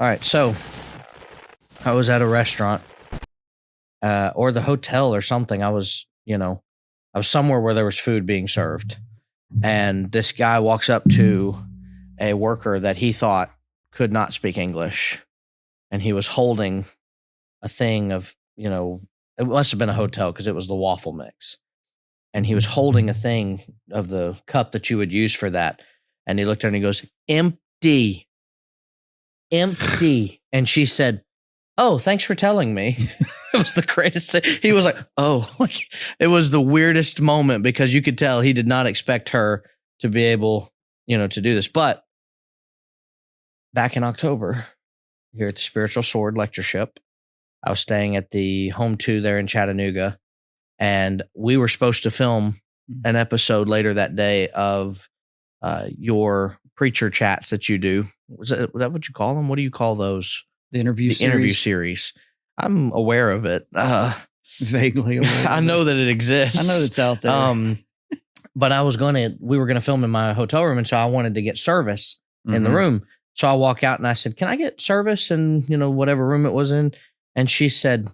All right, so I was at a restaurant or the hotel or something. I was somewhere where there was food being served. And this guy walks up to a worker that he thought could not speak English. And he was holding a thing of, it must have been a hotel because it was the waffle mix. And he was holding a thing of the cup that you would use for that. And he looked at her and he goes, empty. And she said, oh, thanks for telling me. It was the greatest thing. He was like, oh, it was the weirdest moment because you could tell he did not expect her to be able, to do this. But back in October, here at the Spiritual Sword Lectureship, I was staying at the Home 2 there in Chattanooga, and we were supposed to film an episode later that day of your preacher chats that you do. Was that what you call them? What do you call those? The interview series. I'm aware of it. Vaguely aware. I know that it exists. I know it's out there. But we were going to film in my hotel room. And so I wanted to get service in the room. So I walk out and I said, can I get service in, whatever room it was in? And she said,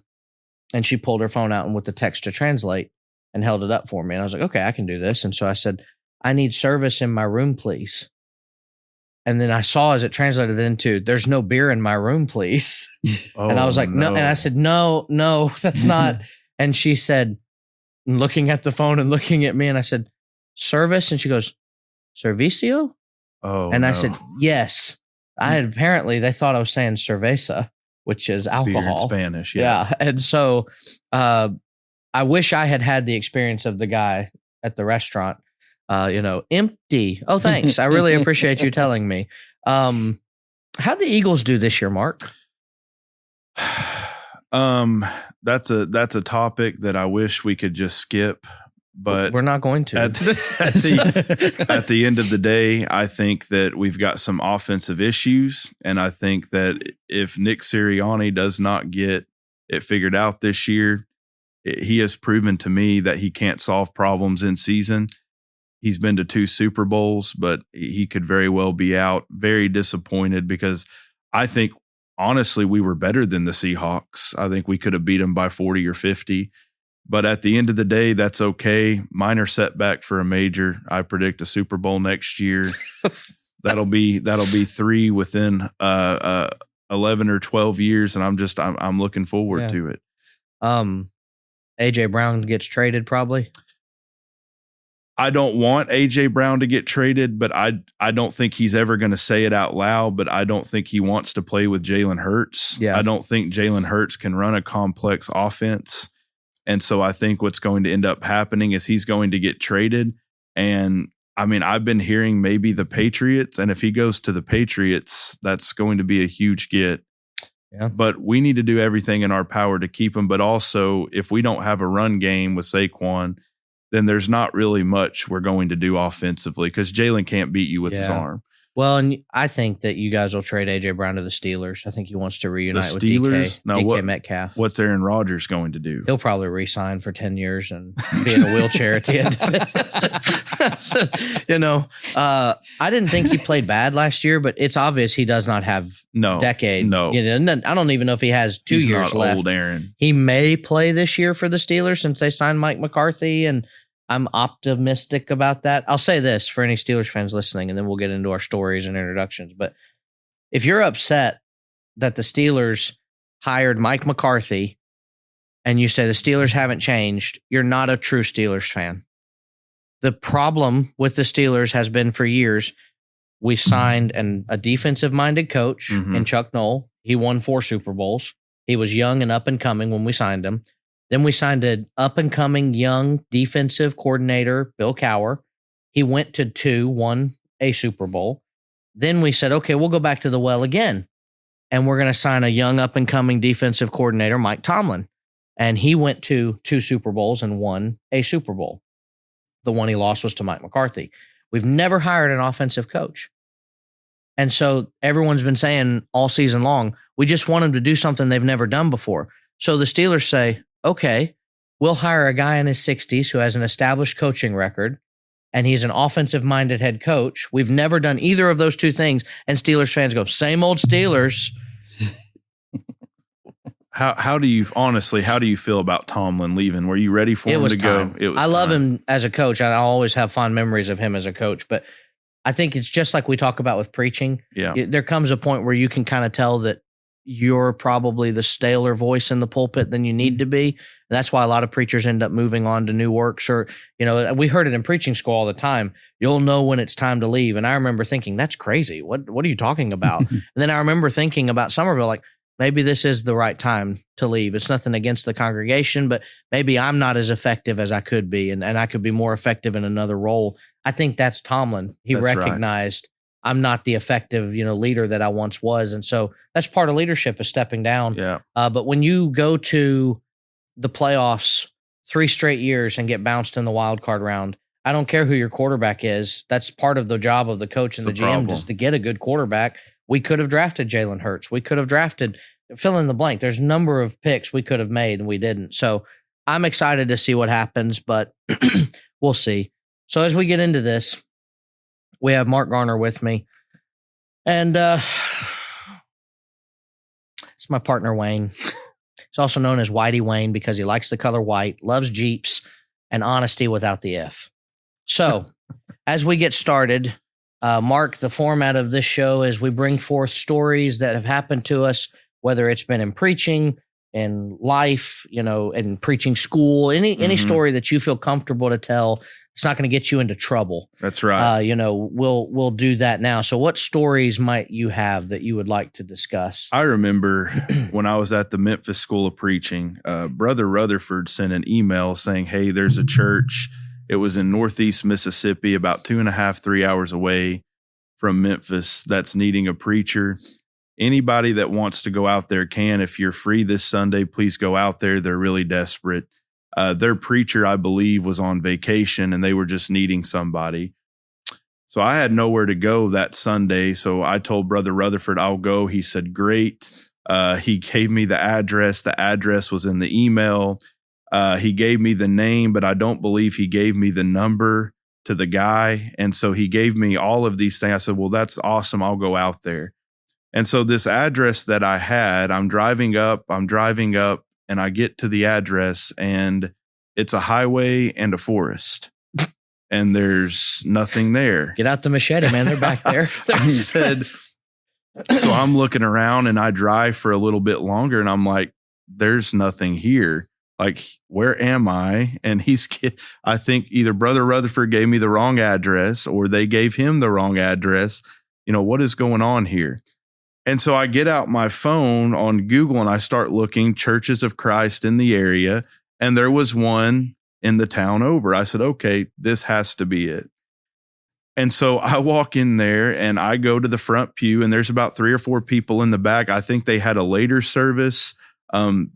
and she pulled her phone out and with the text to translate and held it up for me. And I was like, okay, I can do this. And so I said, I need service in my room, please. And then I saw as it translated into, there's no beer in my room, please. And I was like, no. And I said, no, that's not. And she said, looking at the phone and looking at me, and I said, service? And she goes, servicio? Oh, and I said, yes. They thought I was saying cerveza, which is alcohol. Beer in Spanish, yeah. And so I wish I had the experience of the guy at the restaurant. Empty. Oh, thanks. I really appreciate you telling me. How'd the Eagles do this year, Mark? That's a topic that I wish we could just skip, but we're not going to. At the end of the day, I think that we've got some offensive issues, and I think that if Nick Sirianni does not get it figured out this year, he has proven to me that he can't solve problems in season. He's been to 2 Super Bowls, but he could very well be out. Very disappointed because I think, honestly, we were better than the Seahawks. I think we could have beat them by 40 or 50. But at the end of the day, that's okay. Minor setback for a major. I predict a Super Bowl next year. That'll be 3 within 11 or 12 years, and I'm looking forward to it. AJ Brown gets traded probably. I don't want A.J. Brown to get traded, but I don't think he's ever going to say it out loud, but I don't think he wants to play with Jalen Hurts. Yeah. I don't think Jalen Hurts can run a complex offense. And so I think what's going to end up happening is he's going to get traded. And I mean, I've been hearing maybe the Patriots, and if he goes to the Patriots, that's going to be a huge get. Yeah. But we need to do everything in our power to keep him. But also, if we don't have a run game with Saquon, then there's not really much we're going to do offensively because Jalen can't beat you with his arm. Well, and I think that you guys will trade A.J. Brown to the Steelers. I think he wants to reunite with DK Metcalf. What's Aaron Rodgers going to do? He'll probably re-sign for 10 years and be in a wheelchair at the end of it. I didn't think he played bad last year, but it's obvious he does not have decade. No. I don't even know if he has 2 years left. Old Aaron. He may play this year for the Steelers since they signed Mike McCarthy, and I'm optimistic about that. I'll say this for any Steelers fans listening, and then we'll get into our stories and introductions. But if you're upset that the Steelers hired Mike McCarthy and you say the Steelers haven't changed, you're not a true Steelers fan. The problem with the Steelers has been for years, we signed a defensive-minded coach in Chuck Noll. He won 4 Super Bowls. He was young and up and coming when we signed him. Then we signed an up-and-coming young defensive coordinator, Bill Cowher. He went to won a Super Bowl. Then we said, okay, we'll go back to the well again. And we're going to sign a young up-and-coming defensive coordinator, Mike Tomlin. And he went to 2 Super Bowls and won a Super Bowl. The one he lost was to Mike McCarthy. We've never hired an offensive coach. And so everyone's been saying all season long, we just want him to do something they've never done before. So the Steelers say, okay, we'll hire a guy in his 60s who has an established coaching record, and he's an offensive-minded head coach. We've never done either of those 2 things, and Steelers fans go, same old Steelers. How do you feel about Tomlin leaving? Were you ready for him to go? It was. I love him as a coach. I always have fond memories of him as a coach, but I think it's just like we talk about with preaching. Yeah. There comes a point where you can kind of tell that you're probably the staler voice in the pulpit than you need to be. That's why a lot of preachers end up moving on to new works, or, we heard it in preaching school all the time. You'll know when it's time to leave. And I remember thinking, that's crazy. What are you talking about? And then I remember thinking about Somerville, like, maybe this is the right time to leave. It's nothing against the congregation, but maybe I'm not as effective as I could be, and I could be more effective in another role. I think that's Tomlin. He recognized I'm not the effective, leader that I once was. And so that's part of leadership, is stepping down. Yeah. But when you go to the playoffs 3 straight years and get bounced in the wild card round, I don't care who your quarterback is. That's part of the job of the coach and the GM, is to get a good quarterback. We could have drafted Jalen Hurts. We could have drafted, fill in the blank. There's a number of picks we could have made and we didn't. So I'm excited to see what happens, but we'll see. So as we get into this, we have Mark Garner with me. And it's my partner, Wayne. He's also known as Whitey Wayne because he likes the color white, loves Jeeps, and honesty without the F. So as we get started, Mark, the format of this show is we bring forth stories that have happened to us, whether it's been in preaching, in life, in preaching school, any story that you feel comfortable to tell. It's not going to get you into trouble. That's right. We'll do that now. So what stories might you have that you would like to discuss? I remember when I was at the Memphis School of Preaching, Brother Rutherford sent an email saying, hey, there's a church. It was in Northeast Mississippi, about 2.5, 3 hours away from Memphis, that's needing a preacher. Anybody that wants to go out there can. If you're free this Sunday, please go out there. They're really desperate. Their preacher, I believe, was on vacation and they were just needing somebody. So I had nowhere to go that Sunday. So I told Brother Rutherford, I'll go. He said, great. He gave me the address. The address was in the email. He gave me the name, but I don't believe he gave me the number to the guy. And so he gave me all of these things. I said, well, that's awesome. I'll go out there. And so this address that I had, I'm driving up, and I get to the address, and it's a highway and a forest, and there's nothing there. Get out the machete, man. They're back there. I said, so I'm looking around, and I drive for a little bit longer, and I'm like, there's nothing here. Like, where am I? And I think either Brother Rutherford gave me the wrong address or they gave him the wrong address. What is going on here? And so I get out my phone on Google and I start looking Churches of Christ in the area. And there was one in the town over. I said, okay, this has to be it. And so I walk in there and I go to the front pew, and there's about 3 or 4 people in the back. I think they had a later service.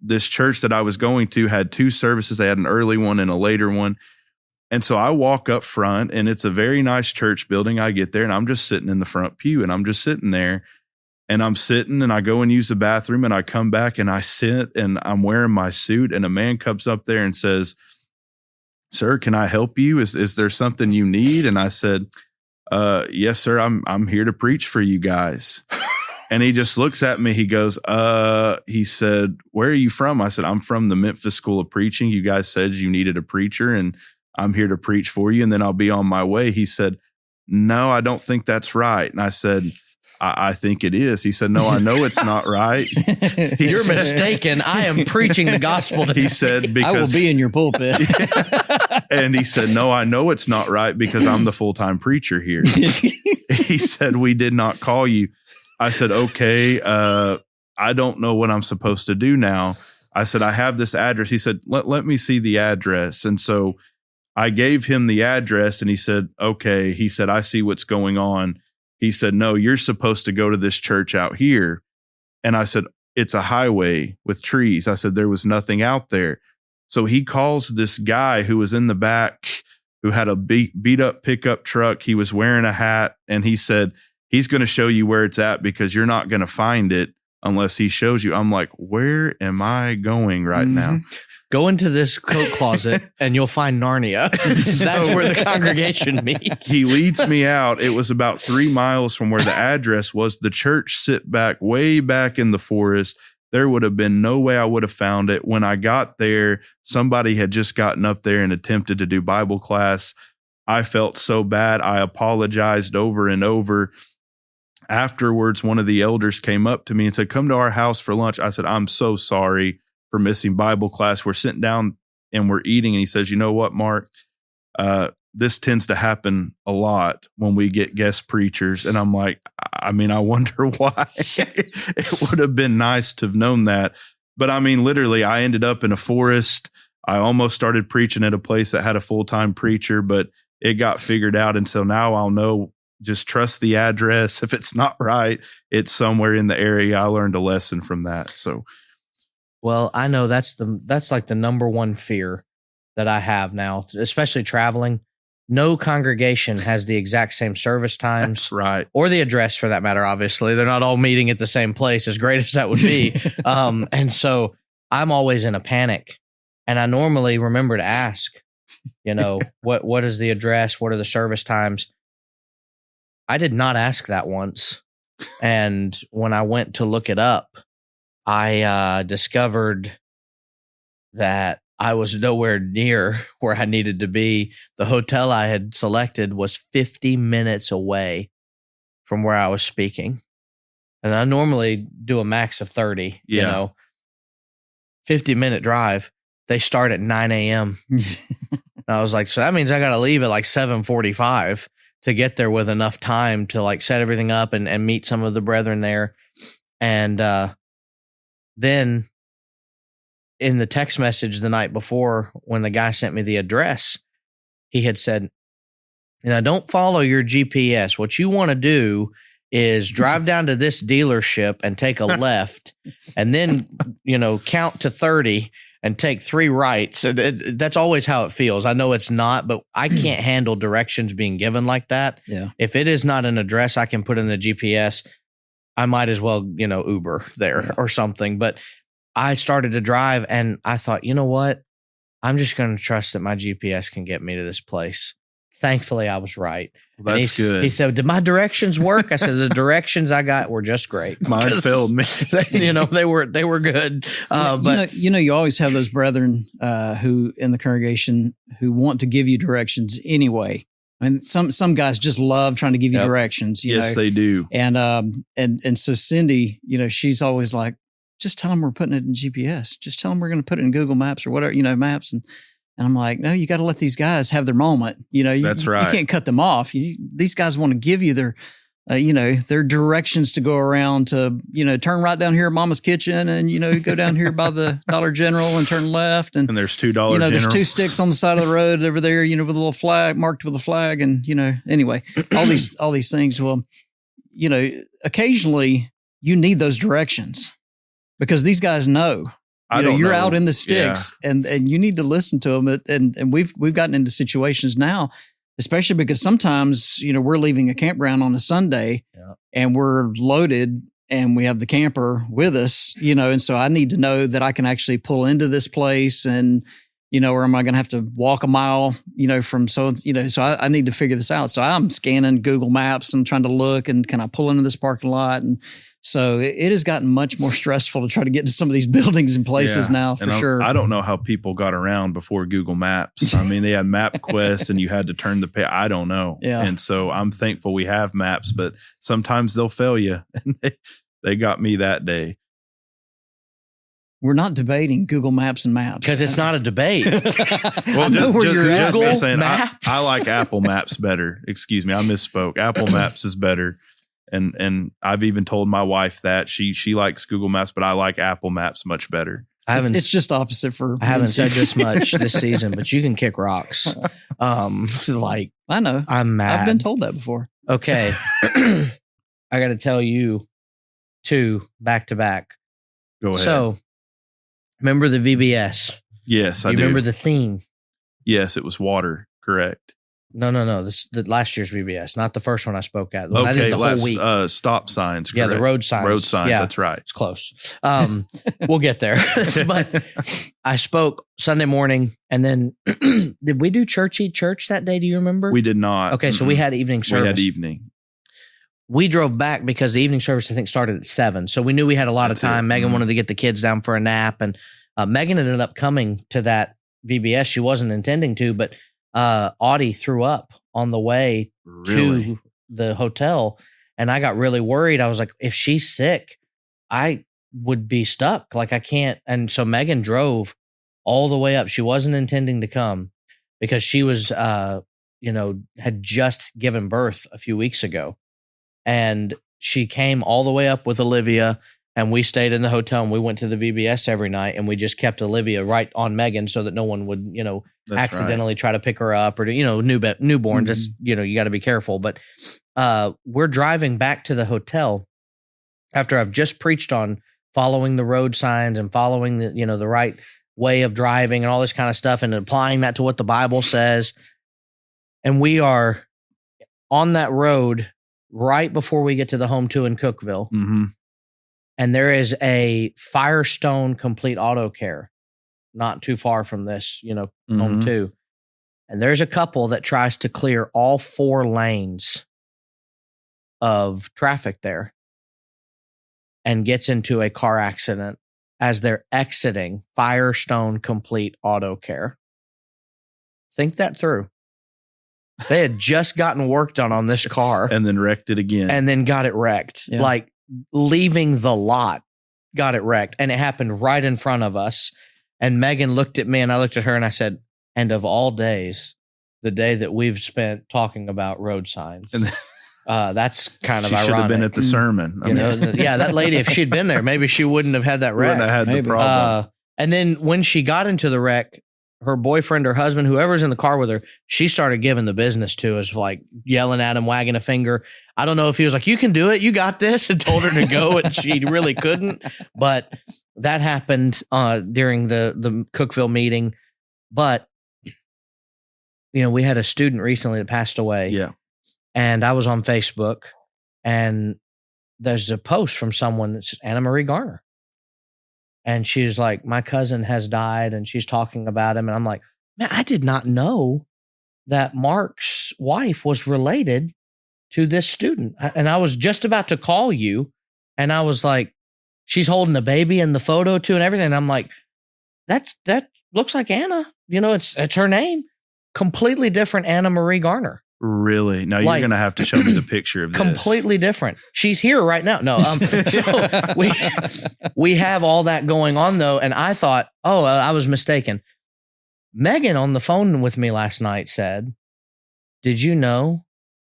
This church that I was going to had 2 services. They had an early one and a later one. And so I walk up front, and it's a very nice church building. I get there and I'm just sitting in the front pew, and I'm just sitting there. And I'm sitting and I go and use the bathroom, and I come back and I sit and I'm wearing my suit, and a man comes up there and says, sir, can I help you? Is there something you need? And I said, yes, sir. I'm here to preach for you guys. And he just looks at me. He goes, he said, where are you from? I said, I'm from the Memphis School of Preaching. You guys said you needed a preacher, and I'm here to preach for you, and then I'll be on my way. He said, no, I don't think that's right. And I said, I think it is. He said, no, I know it's not right. You're mistaken. I am preaching the gospel. He said, because I will be in your pulpit. And he said, no, I know it's not right because I'm the full-time preacher here. He said, we did not call you. I said, okay, I don't know what I'm supposed to do now. I said, I have this address. He said, let me see the address. And so I gave him the address, and he said, okay. He said, I see what's going on. He said, no, you're supposed to go to this church out here. And I said, it's a highway with trees. I said, there was nothing out there. So he calls this guy who was in the back, who had a beat up pickup truck. He was wearing a hat, and he said, he's going to show you where it's at because you're not going to find it unless he shows you. I'm like, where am I going right now? Go into this coat closet and you'll find Narnia. That's where the congregation meets. He leads me out. It was about 3 miles from where the address was. The church sit back, way back in the forest. There would have been no way I would have found it. When I got there, somebody had just gotten up there and attempted to do Bible class. I felt so bad. I apologized over and over. Afterwards, one of the elders came up to me and said, "Come to our house for lunch." I said, "I'm so sorry for missing Bible class. We're sitting down and we're eating." And he says, "You know what, Mark? This tends to happen a lot when we get guest preachers." And I'm like, I wonder why. It would have been nice to have known that. But literally, I ended up in a forest. I almost started preaching at a place that had a full-time preacher, but it got figured out. And so now I'll know, just trust the address. If it's not right, it's somewhere in the area. I learned a lesson from that. So, well, I know that's like the number one fear that I have now, especially traveling. No congregation has the exact same service times. That's right. Or the address for that matter, obviously. They're not all meeting at the same place, as great as that would be. And so I'm always in a panic. And I normally remember to ask, what is the address? What are the service times? I did not ask that once. And when I went to look it up, I discovered that I was nowhere near where I needed to be. The hotel I had selected was 50 minutes away from where I was speaking. And I normally do a max of 30, 50-minute drive. They start at 9 a.m. And I was like, so that means I got to leave at like 7:45 to get there with enough time to like set everything up and meet some of the brethren there. And then in the text message the night before, when the guy sent me the address, he had said, "Don't follow your GPS. What you want to do is drive down to this dealership and take a left and then, count to 30 and take 3 rights." And that's always how it feels. I know it's not, but I can't handle directions being given like that. Yeah. If it is not an address I can put in the GPS, I might as well, Uber there or something. But I started to drive and I thought, you know what? I'm just going to trust that my GPS can get me to this place. Thankfully, I was right. Well, that's good. He said, "Did my directions work?" I said, "The directions I got were just great." Mine failed me. They were good. But you always have those brethren who in the congregation who want to give you directions anyway. Some guys just love trying to give you directions. Yes, they do. And so Cindy, she's always like, "Just tell them we're putting it in GPS. Just tell them we're going to put it in Google Maps or whatever, Maps." And I'm like, no, you got to let these guys have their moment. That's right. You can't cut them off. These guys want to give you their, their directions to go around to, turn right down here at Mama's Kitchen and, go down here by the Dollar General and turn left. And there's $2 General. There's 2 sticks on the side of the road over there, with a little flag marked with a flag. And, anyway, all these things. Well, occasionally you need those directions because these guys know. You're out in the sticks and you need to listen to them. And we've gotten into situations now, especially because sometimes, we're leaving a campground on a Sunday and we're loaded and we have the camper with us, and so I need to know that I can actually pull into this place and, or am I going to have to walk a mile, from so I need to figure this out. So I'm scanning Google Maps and trying to look and can I pull into this parking lot? And so it has gotten much more stressful to try to get to some of these buildings and places now, for sure. I don't know how people got around before Google Maps. They had MapQuest and you had to turn the page. I don't know. Yeah. And so I'm thankful we have maps, but sometimes they'll fail you. And they got me that day. We're not debating Google Maps and maps. Because it's not a debate. Well, just saying, I like Apple Maps better. Excuse me, I misspoke. Apple Maps is better. And I've even told my wife that she likes Google Maps, but I like Apple Maps much better. It's just opposite for. I haven't said this much this season, but you can kick rocks. I know. I'm mad. I've been told that before. Okay, I got to tell you 2 back to back. Go ahead. So, remember the VBS? Yes, I do. Remember the theme? Yes, it was water. Correct. No. This the last year's VBS, not the first one I spoke at. Okay, I did the whole week. Stop signs. Correct. Yeah, the road signs. Road signs. Yeah, that's right. It's close. We'll get there. But I spoke Sunday morning, and then did we do Church Eat Church that day? Do you remember? We did not. Okay, so we had evening service. We had evening. we drove back because the evening service, I think, started at 7. So we knew we had a lot of time. Megan wanted to get the kids down for a nap. And Megan ended up coming to that VBS. She wasn't intending to, but Audie threw up on the way to the hotel. And I got really worried. I was like, if she's sick, I would be stuck. Like I can't. And so Megan drove all the way up. She wasn't intending to come because she was, had just given birth a few weeks ago. And she came all the way up with Olivia, and we stayed in the hotel, and we went to the VBS every night, and we just kept Olivia right on Megan so that no one would, accidentally try to pick her up or, newborns. Mm-hmm. It's, you got to be careful. But we're driving back to the hotel after I've just preached on following the road signs and following the right way of driving and all this kind of stuff and applying that to what the Bible says. And we are on that road right before we get to the Home 2 in Cookeville. Mm-hmm. And there is a Firestone Complete Auto Care not too far from this, mm-hmm. Home 2. And there's a couple that tries to clear all 4 lanes of traffic there and gets into a car accident as they're exiting Firestone Complete Auto Care. Think that through. They had just gotten work done on this car. And then wrecked it again. And then got it wrecked. Yeah. Like leaving the lot, got it wrecked. And it happened right in front of us. And Megan looked at me and I looked at her and I said, and of all days, the day that we've spent talking about road signs. And that's kind of ironic. She should have been at the sermon. That lady, if she'd been there, maybe she wouldn't have had that wreck. Wouldn't have had the problem. And then when she got into the wreck, her boyfriend or husband, whoever's in the car with her, she started giving the business to us, like yelling at him, wagging a finger. I don't know if he was like, you can do it, you got this, and told her to go, and she really couldn't. But that happened during the Cookeville meeting. But, we had a student recently that passed away. Yeah. And I was on Facebook, and there's a post from someone, it's Anna Marie Garner. And she's like, my cousin has died, and she's talking about him. And I'm like, man, I did not know that Mark's wife was related to this student. And I was just about to call you, and I was like, she's holding a baby in the photo too and everything. And I'm like, that looks like Anna. It's her name. Completely different Anna Marie Garner. Really? Now you're going to have to show me the picture of this. Completely different. She's here right now. No, so we have all that going on though. And I thought, I was mistaken. Megan on the phone with me last night said, did you know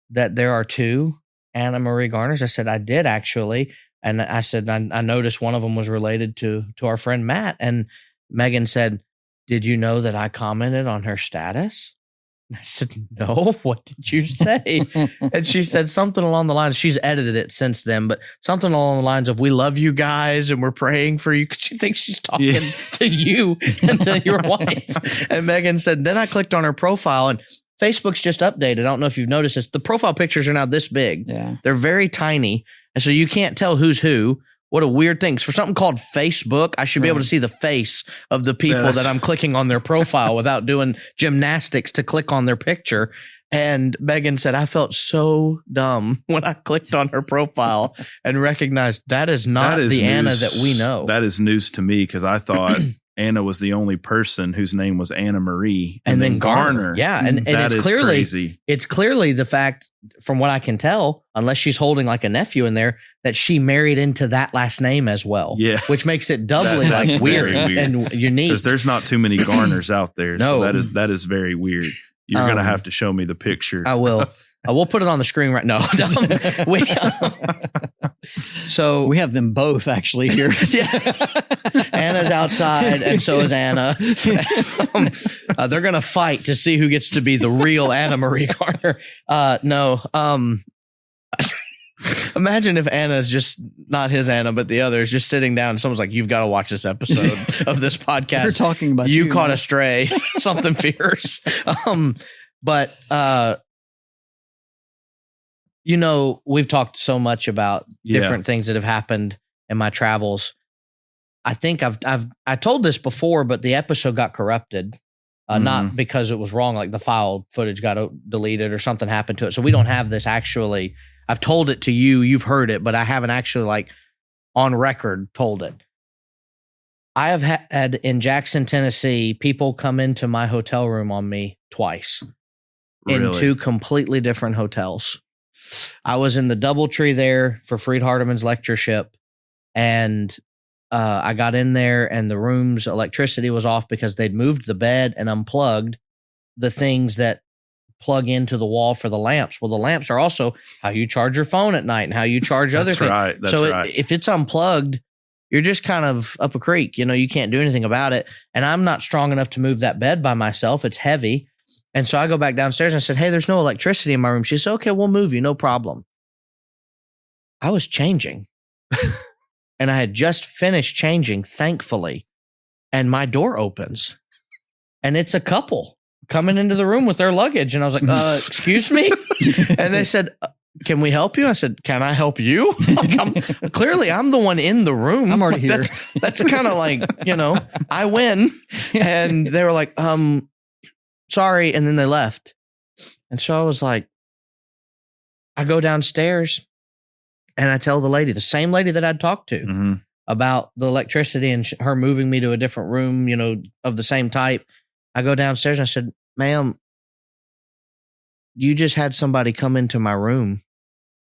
that there are 2 Anna Marie Garners? I said, I did actually. And I said, I noticed one of them was related to our friend Matt. And Megan said, did you know that I commented on her status? I said, no, what did you say? And she said something along the lines, she's edited it since then, but something along the lines of, we love you guys and we're praying for you. Because she thinks she's talking to you and to your wife. And Megan said, then I clicked on her profile and Facebook's just updated. I don't know if you've noticed this. The profile pictures are now this big. Yeah. They're very tiny. And so you can't tell who's who. What a weird thing. For something called Facebook, I should be able to see the face of the people that I'm clicking on their profile without doing gymnastics to click on their picture. And Megan said, I felt so dumb when I clicked on her profile and recognized that is not the news. Anna that we know. That is news to me because I thought Anna was the only person whose name was Anna Marie. And then Garner. Yeah. And that it's clearly crazy. It's clearly the fact, from what I can tell, unless she's holding like a nephew in there, that she married into that last name as well. Yeah. Which makes it doubly like weird and unique. Because there's not too many Garners out there. No. So that is very weird. You're going to have to show me the picture. I will. We'll put it on the screen right now. So we have them both actually here. Anna's outside, and so is Anna. They're going to fight to see who gets to be the real Anna Marie Garner. Imagine if Anna's just not his Anna, but the other is just sitting down and someone's like, you've got to watch this episode of this podcast. They're talking about you caught a stray, something fierce. We've talked so much about different things that have happened in my travels. I think I told this before, but the episode got corrupted. Not because it was wrong, like the file footage got deleted or something happened to it. So we don't have this actually. I've told it to you, you've heard it, but I haven't actually like on record told it. I have had in Jackson, Tennessee, people come into my hotel room on me twice in two completely different hotels. I was in the DoubleTree there for Freed Hardeman's lectureship, and I got in there and the room's electricity was off because they'd moved the bed and unplugged the things that plug into the wall for the lamps. Well, the lamps are also how you charge your phone at night and how you charge other things. That's so right. If it's unplugged, you're just kind of up a creek. You can't do anything about it. And I'm not strong enough to move that bed by myself. It's heavy. And so I go back downstairs and I said, hey, there's no electricity in my room. She said, okay, we'll move you. No problem. I was changing. And I had just finished changing, thankfully. And my door opens. And it's a couple coming into the room with their luggage. And I was like, excuse me? And they said, can we help you? I said, can I help you? Clearly, I'm the one in the room. I'm already here. That's kind of like, I win. And they were like, sorry. And then they left. And so I was like, I go downstairs and I tell the lady, the same lady that I'd talked to about the electricity and her moving me to a different room, of the same type. I go downstairs and I said, ma'am, you just had somebody come into my room.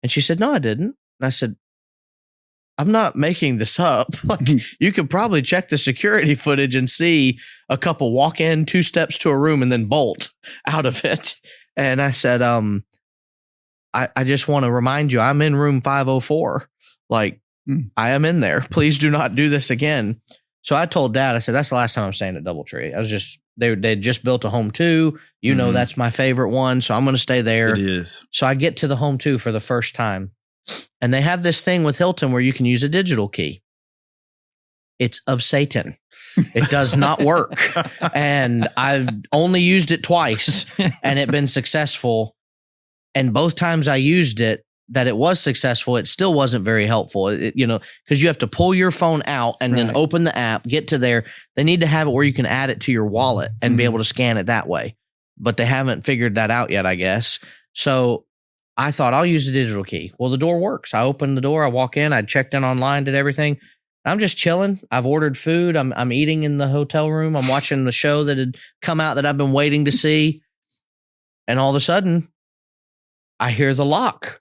And she said, no, I didn't. And I said, I'm not making this up. Like, you could probably check the security footage and see a couple walk in 2 steps to a room and then bolt out of it. And I said, I just want to remind you, I'm in room 504. Like, I am in there. Please do not do this again. So I told Dad, I said, that's the last time I'm staying at DoubleTree. I was just, they just built a home 2. That's my favorite one. So I'm going to stay there. It is. So I get to the home 2 for the first time. And they have this thing with Hilton where you can use a digital key. It's of Satan. It does not work. And I've only used it twice and it been successful. And both times I used it, that it was successful, it still wasn't very helpful. Because you have to pull your phone out and then open the app, get to there. They need to have it where you can add it to your wallet and be able to scan it that way. But they haven't figured that out yet, I guess. So I thought I'll use the digital key. Well, the door works. I opened the door. I walk in. I checked in online, did everything. I'm just chilling. I've ordered food. I'm eating in the hotel room. I'm watching the show that had come out that I've been waiting to see. And all of a sudden, I hear the lock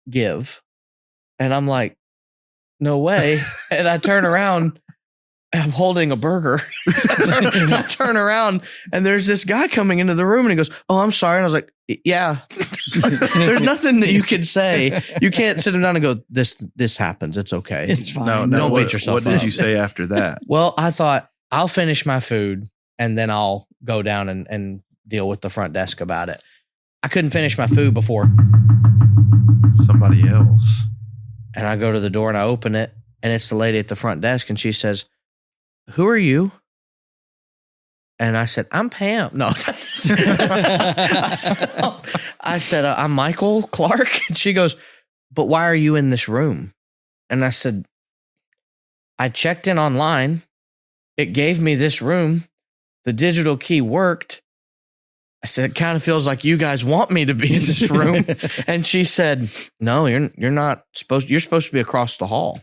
give. And I'm like, no way. And I turn around and I'm holding a burger. I turn around and there's this guy coming into the room and he goes, oh, I'm sorry. And I was like, yeah, there's nothing that you can say. You can't sit him down and go, this happens. It's okay. It's fine. No, don't beat yourself up. What did you say after that? Well, I thought I'll finish my food and then I'll go down and deal with the front desk about it. I couldn't finish my food before somebody else. And I go to the door and I open it and it's the lady at the front desk and she says, who are you? And I said, I'm Pam. No. I said, I'm Michael Clark. And she goes, but why are you in this room? And I said, I checked in online. It gave me this room. The digital key worked. I said, it kind of feels like you guys want me to be in this room. And she said, no, you're not supposed, you're supposed to be across the hall.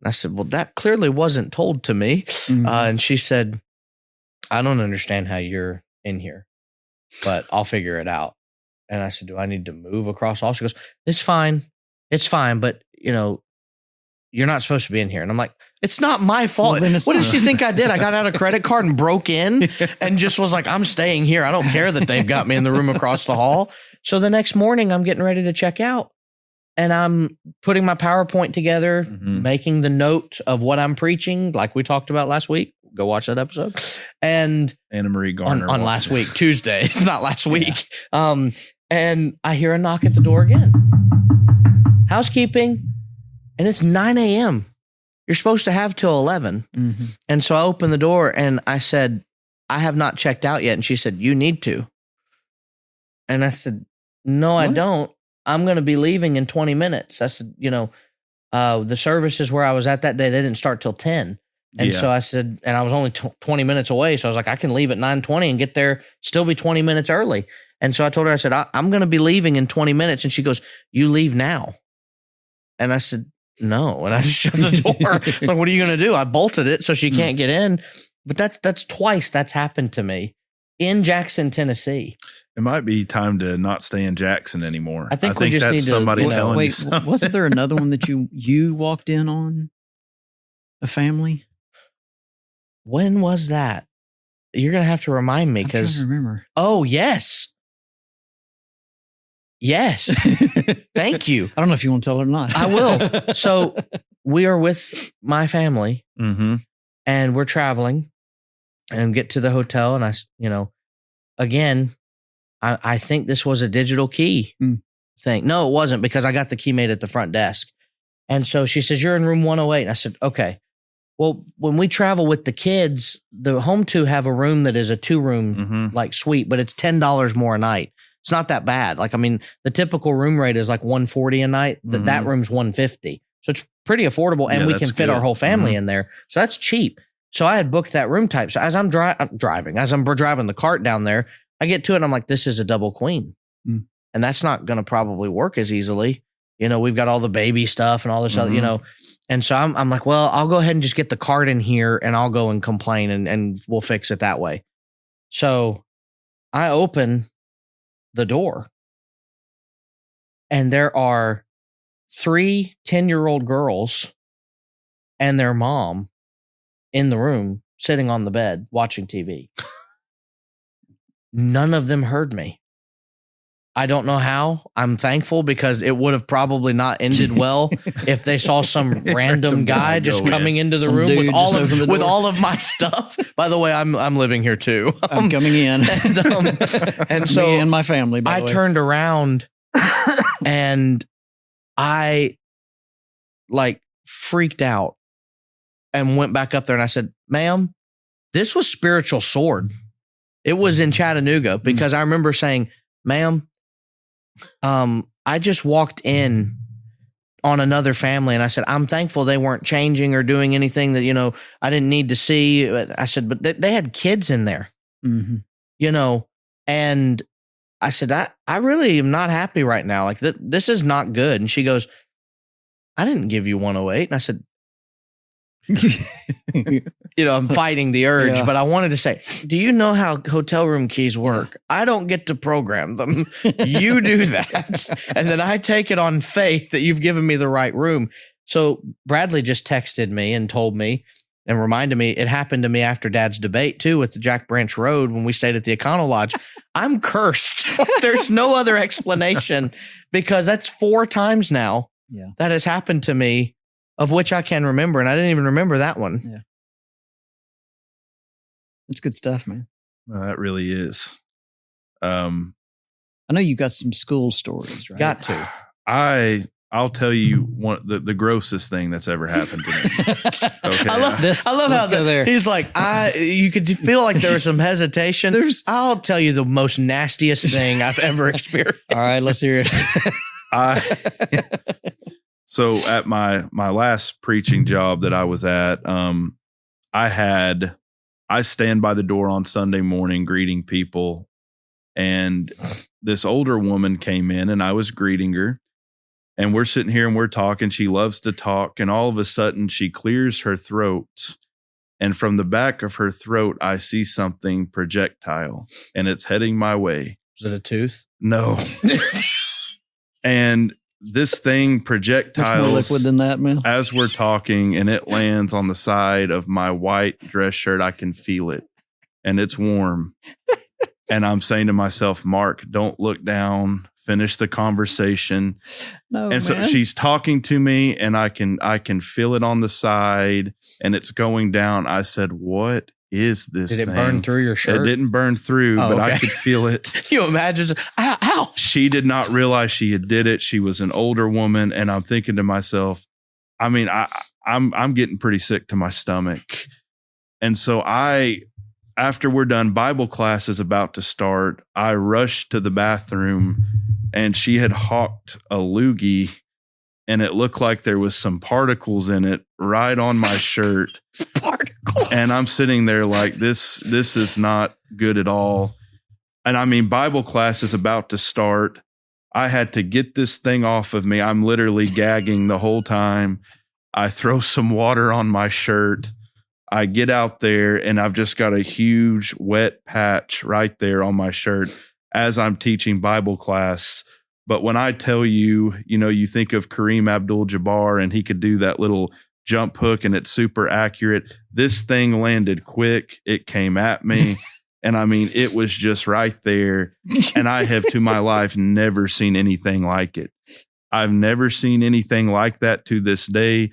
And I said, well, that clearly wasn't told to me. And she said, I don't understand how you're in here, but I'll figure it out. And I said, do I need to move across the hall? She goes, it's fine. But you're not supposed to be in here. And I'm like, it's not my fault. Well, what did she think I did? I got out a credit card and broke in and just was like, I'm staying here. I don't care that they've got me in the room across the hall. So the next morning I'm getting ready to check out and I'm putting my PowerPoint together, making the note of what I'm preaching. Like we talked about last week. Go watch that episode. And Anna Marie Garner on last week, Tuesday. It's not last week. And I hear a knock at the door again. Housekeeping. And it's 9 a.m. You're supposed to have till 11. And so I opened the door and I said, I have not checked out yet. And she said, you need to. And I said, no, what? I don't. I'm going to be leaving in 20 minutes. I said, the services where I was at that day, they didn't start till 10. And so I said, and I was only 20 minutes away. So I was like, I can leave at 9:20 and get there, still be 20 minutes early. And so I told her, I said, I'm going to be leaving in 20 minutes. And she goes, you leave now. And I said, no. And I just shut the door. Like, what are you going to do? I bolted it so she can't get in. But that's twice that's happened to me in Jackson, Tennessee. It might be time to not stay in Jackson anymore. I think we just need to somebody telling you something. Wasn't there another one that you walked in on? A family? When was that? You're going to have to remind me because. I remember. Oh, yes. Yes. Thank you. I don't know if you want to tell her or not. I will. So we are with my family and we're traveling and get to the hotel. And I think this was a digital key thing. No, it wasn't, because I got the key made at the front desk. And so she says, you're in room 108. And I said, okay. Well, when we travel with the kids, the Home 2 have a room that is a 2-room like suite, but it's $10 more a night. It's not that bad. Like, I mean, the typical room rate is like $140 a night. That room's $150. So it's pretty affordable, and we can fit our whole family in there. So that's cheap. So I had booked that room type. So as I'm driving the cart down there, I get to it and I'm like, this is a double queen. And that's not going to probably work as easily. We've got all the baby stuff and all this other, And so I'm like, well, I'll go ahead and just get the cart in here and I'll go and complain and we'll fix it that way. So I open the door and there are 3 10-year-old girls and their mom in the room sitting on the bed watching TV. None of them heard me. I don't know how. I'm thankful, because it would have probably not ended well if they saw some random guy just coming into the room with all of my stuff. By the way, I'm living here too. I'm coming in. And so me and my family, by the way. turned around and I freaked out and went back up there and I said, ma'am, this was Spiritual Sword. It was in Chattanooga, because I remember saying, ma'am, I just walked in on another family and I said, I'm thankful they weren't changing or doing anything that, I didn't need to see. I said, but they had kids in there, and I said, I really am not happy right now. Like this is not good. And she goes, I didn't give you 108. And I said, I'm fighting the urge, but I wanted to say, do you know how hotel room keys work? I don't get to program them. You do that. And then I take it on faith that you've given me the right room. So Bradley just texted me and told me and reminded me, it happened to me after Dad's debate too, with the Jack Branch Road when we stayed at the Econo Lodge. I'm cursed. There's no other explanation, because that's 4 times now that has happened to me, of which I can remember. And I didn't even remember that one. Yeah. It's good stuff, man. Well, that really is. I know you got some school stories, right? Got to. I'll tell you the grossest thing that's ever happened to me. Okay. I love how he's like, you could feel like there was some hesitation. I'll tell you the most nastiest thing I've ever experienced. All right, let's hear it. So at my last preaching job that I was at, I stand by the door on Sunday morning greeting people, and this older woman came in and I was greeting her, and we're sitting here and we're talking. She loves to talk, and all of a sudden she clears her throat, and from the back of her throat, I see something projectile, and it's heading my way. Was it a tooth? No. And this thing projectiles more liquid than that, man. As we're talking, and it lands on the side of my white dress shirt. I can feel it, and it's warm. And I'm saying to myself, Mark, don't look down. Finish the conversation. No, and so she's talking to me, and I can feel it on the side, and it's going down. I said, what is this thing? Did it burn through your shirt? It didn't burn through, but I could feel it. You imagine? Ow! She did not realize she had did it. She was an older woman, and I'm thinking to myself, I mean, I'm getting pretty sick to my stomach. And so after we're done, Bible class is about to start. I rushed to the bathroom, and she had hawked a loogie and it looked like there was some particles in it right on my shirt. Particles. And I'm sitting there like, this is not good at all. And I mean, Bible class is about to start. I had to get this thing off of me. I'm literally gagging the whole time. I throw some water on my shirt. I get out there and I've just got a huge wet patch right there on my shirt as I'm teaching Bible class. But when I tell you, you think of Kareem Abdul-Jabbar and he could do that little jump hook and it's super accurate. This thing landed quick. It came at me. And I mean, it was just right there. And I have to my life never seen anything like it. I've never seen anything like that to this day.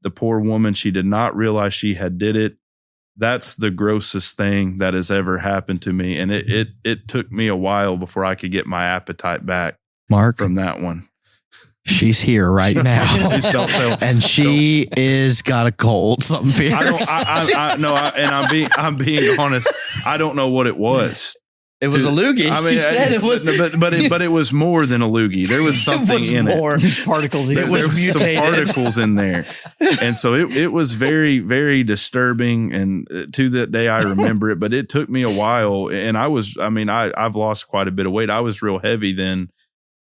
The poor woman, she did not realize she had did it. That's the grossest thing that has ever happened to me. And it took me a while before I could get my appetite back, Mark, from that one. She's here right now, and she is got a cold. Something fierce. I'm being honest. I don't know what it was. It was a loogie. I mean, but it was more than a loogie. There was something in it. There's particles. There was some particles in there, and so it was very, very disturbing. And to that day, I remember it. But it took me a while, and I've lost quite a bit of weight. I was real heavy then.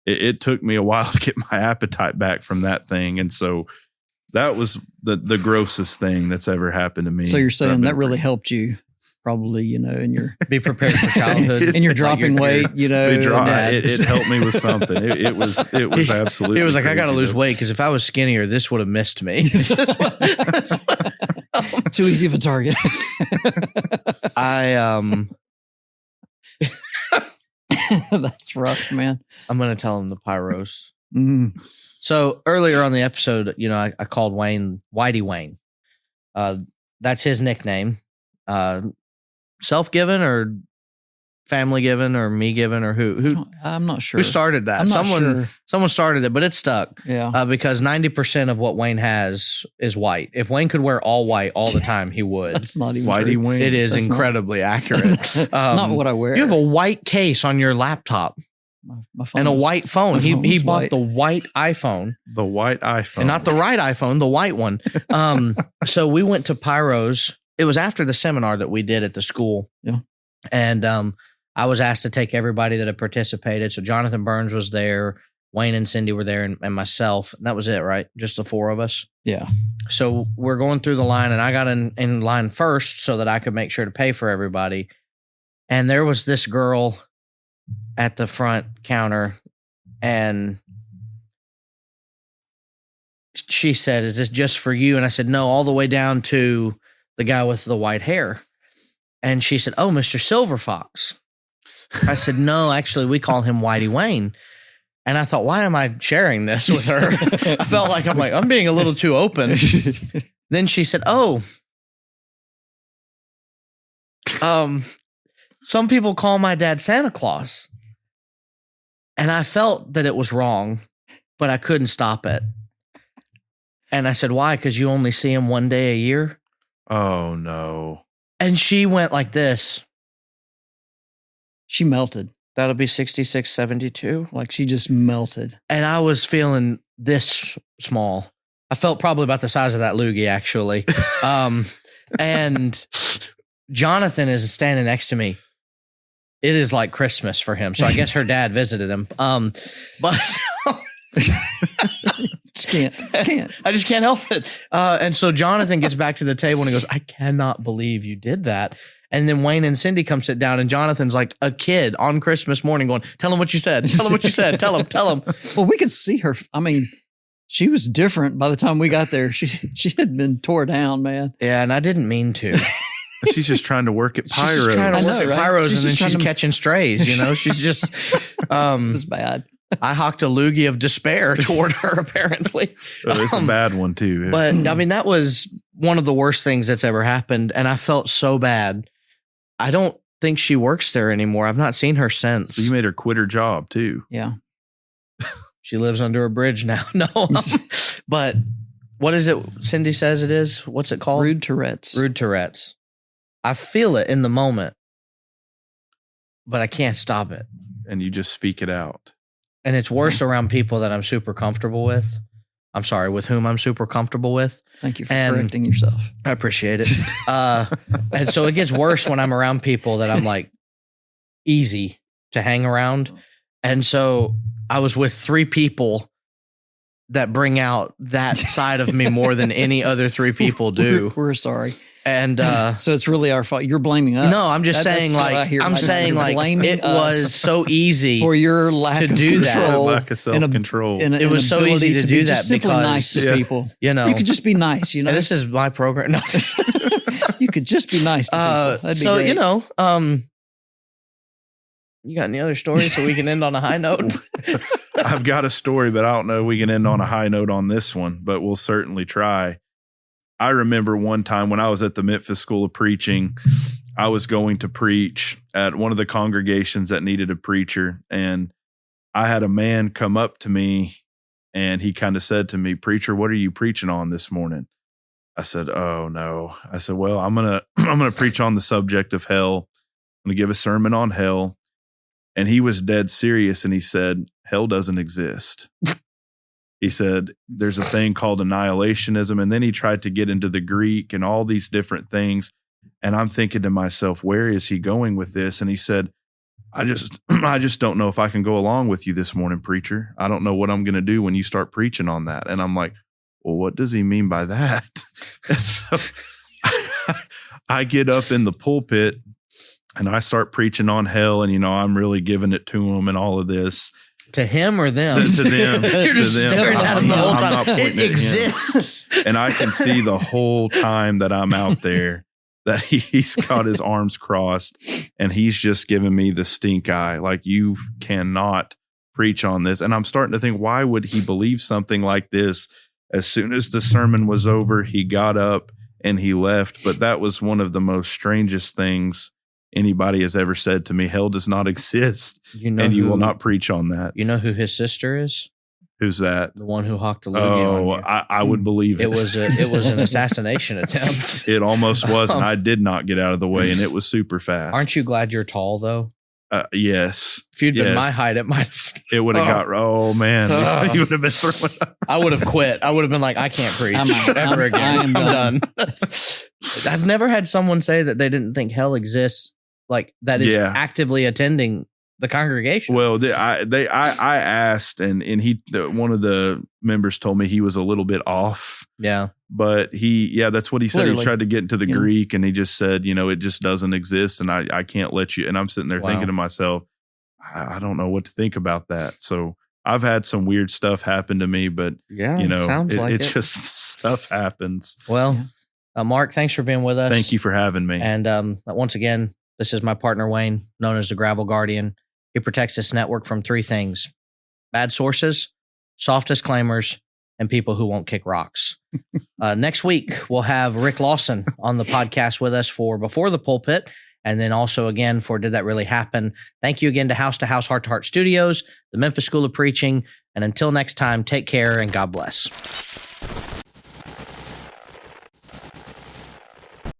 It took me a while to get my appetite back from that thing. And so that was the grossest thing that's ever happened to me. So you're saying that really helped you probably, in your be prepared for childhood and you're dropping weight, it helped me with something. It was absolutely, it was like, I got to lose weight. Cause if I was skinnier, this would have missed me. Too easy of a target. That's rough, man. I'm going to tell him the pyros. Mm. So earlier on the episode, I called Wayne Whitey Wayne. That's his nickname. Self-given or family given or me given or who? I'm not sure. Who started that? Someone started it, but it stuck. Yeah. Because 90% of what Wayne has is white. If Wayne could wear all white all the time, he would. That's not even Whitey Wayne. It is incredibly accurate. Not what I wear. You have a white case on your laptop. My phone and a white phone. He bought white. the white iPhone. The white iPhone. And not the right iPhone, the white one. So we went to Pyros. It was after the seminar that we did at the school. Yeah. And I was asked to take everybody that had participated. So Jonathan Burns was there, Wayne and Cindy were there, and myself. And that was it, right? Just the four of us. Yeah. So we're going through the line, and I got in line first so that I could make sure to pay for everybody. And there was this girl at the front counter, and she said, "Is this just for you?" And I said, "No, all the way down to the guy with the white hair." And she said, "Oh, Mr. Silver Fox." I said, "No, actually, we call him Whitey Wayne." And I thought, why am I sharing this with her? I felt like I'm being a little too open. Then she said, "Oh, some people call my dad Santa Claus." And I felt that it was wrong, but I couldn't stop it. And I said, "Why? Because you only see him one day a year?" Oh, no. And she went like this. She melted. That'll be 66, 72. Like she just melted. And I was feeling this small. I felt probably about the size of that loogie, actually. And Jonathan is standing next to me. It is like Christmas for him. So I guess her dad visited him. But just can't. I just can't help it. And so Jonathan gets back to the table and he goes, "I cannot believe you did that." And then Wayne and Cindy come sit down, and Jonathan's like a kid on Christmas morning going, "Tell him what you said. Tell him what you said. Tell him." Well, we could see her. I mean, she was different by the time we got there. She had been tore down, man. Yeah, and I didn't mean to. She's just trying to work at Pyros. She's just trying to work at Pyros, and then she's catching strays. She's just. It was bad. I hawked a loogie of despair toward her, apparently. It's a bad one, too. But, I mean, that was one of the worst things that's ever happened, and I felt so bad. I don't think she works there anymore. I've not seen her since. So you made her quit her job, too. Yeah. She lives under a bridge now. No. But what is it Cindy says it is? What's it called? Rude Tourette's. Rude Tourette's. I feel it in the moment, but I can't stop it. And you just speak it out. And it's worse around people that I'm super comfortable with. I'm sorry, with whom I'm super comfortable with. Thank you for correcting yourself. I appreciate it. And so it gets worse when I'm around people that I'm like easy to hang around. And so I was with 3 people that bring out that side of me more than any other 3 people do. We're sorry. And so it's really our fault. You're blaming us. No, I'm just saying like it was so easy for your lack to of do control, that. Lack of self-control. It was so easy to do that just simply because nice to people. You know, you could just be nice. You know, this is my program. No. You could just be nice to people. That'd be so great. you know, you got any other stories so we can end on a high note? I've got a story, but I don't know if we can end on a high note on this one, but we'll certainly try. I remember one time when I was at the Memphis School of Preaching, I was going to preach at one of the congregations that needed a preacher. And I had a man come up to me and he kind of said to me, "Preacher, what are you preaching on this morning?" I said, "Oh no." I said, "Well, I'm going to preach on the subject of hell. I'm going to give a sermon on hell." And he was dead serious. And he said, "Hell doesn't exist." He said, "There's a thing called annihilationism." And then he tried to get into the Greek and all these different things. And I'm thinking to myself, where is he going with this? And he said, I just don't know if I can go along with you this morning, preacher. I don't know what I'm going to do when you start preaching on that. And I'm like, well, what does he mean by that? And so I get up in the pulpit and I start preaching on hell. And, you know, I'm really giving it to him and all of this. To him or them? To them. You're just staring at him the whole time. It exists. And I can see the whole time that I'm out there that he's got his arms crossed and he's just giving me the stink eye. Like, you cannot preach on this. And I'm starting to think, why would he believe something like this? As soon as the sermon was over, he got up and he left. But that was one of the most strangest things anybody has ever said to me. Hell does not exist, and you will not preach on that. You know who his sister is? Who's that? The one who hawked a loogie on you. I would believe it. It was an assassination attempt. It almost was, and I did not get out of the way, and it was super fast. Aren't you glad you're tall, though? Yes. If you'd been my height, it might have. It would have got, oh man. You would have been throwing up. I would have quit. I would have been like, I can't preach ever again. I'm done. I've never had someone say that they didn't think hell exists, like that is actively attending the congregation. Well, I asked, and one of the members told me he was a little bit off. Yeah. But that's what he said. Literally. He tried to get into the Greek and he just said, it just doesn't exist. And I can't let you. And I'm sitting there thinking to myself, I don't know what to think about that. So I've had some weird stuff happen to me, but it just stuff happens. Well, Mark, thanks for being with us. Thank you for having me. And once again, this is my partner, Wayne, known as the Gravel Guardian. He protects this network from 3 things: bad sources, soft disclaimers, and people who won't kick rocks. Next week, we'll have Rick Lawson on the podcast with us for Before the Pulpit, and then also again for Did That Really Happen? Thank you again to House, Heart to Heart Studios, the Memphis School of Preaching, and until next time, take care and God bless.